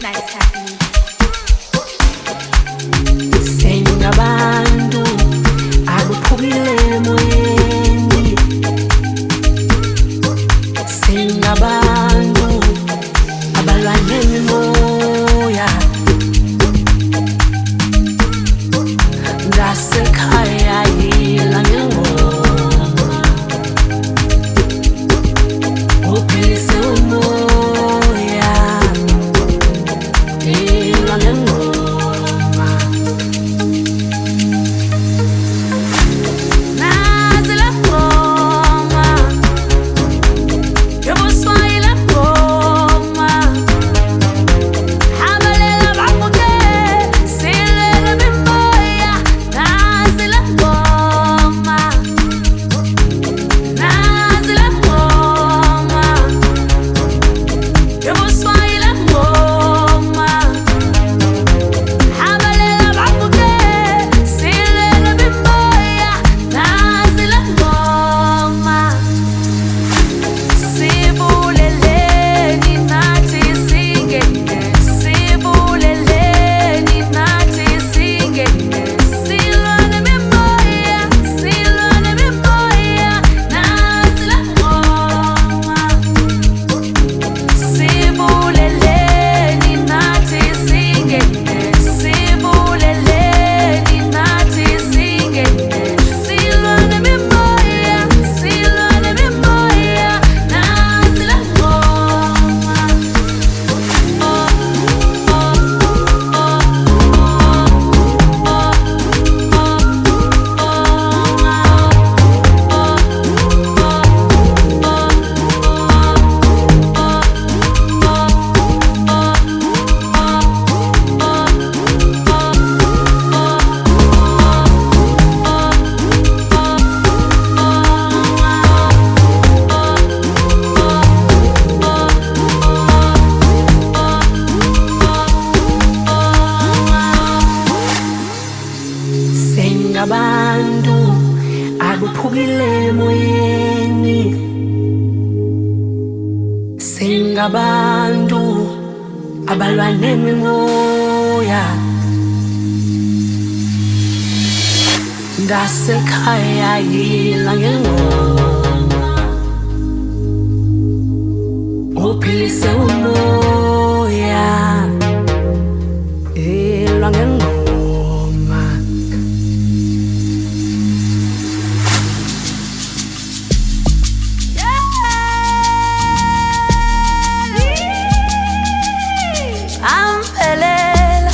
Nice happening. Sengabantu akuphukile emoyeni, sengabantu abalwa nemimoya, ngasekhaya yila ngengoma, uphilise umoya, yila ngengoma. Nazi la ngoma, yobuswayi la ngoma, habalela bakuke, silele mimoya. Nazi la ngoma, nazi la ngoma, yobuswayi la ngoma, habalela bakuke, silele mimoya. Nazi la ngoma, sibuleleni nathi singene, sibuleleni nathi singene, silwa nemimoya, silwa nemimoya. Nazi la ngoma, sibuleleni nathi singene, sibuleleni nathi singene, silwa nemimoya, silwa nemimoya. Nazi la ngoma. Sengabantu akuphukile emoyeni, sengabantu abalwa nemimoya, ngasekhaya yila ngengoma, uphilise umoya, yila ngengoma. Ambelela,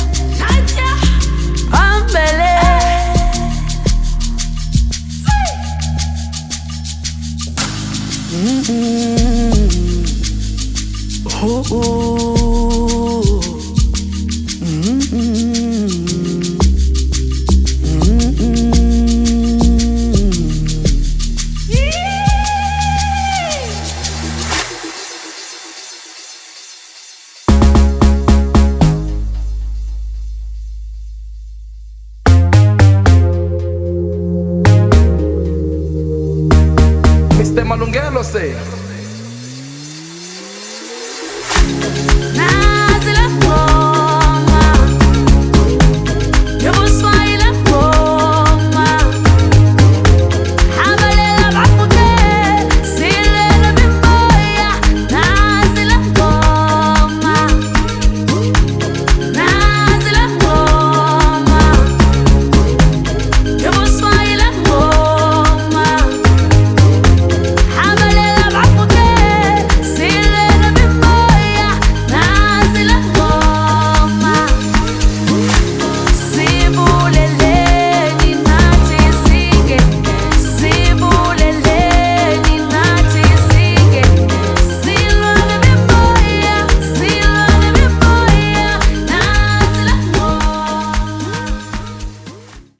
ambelela, oh, Mr. Malungelo say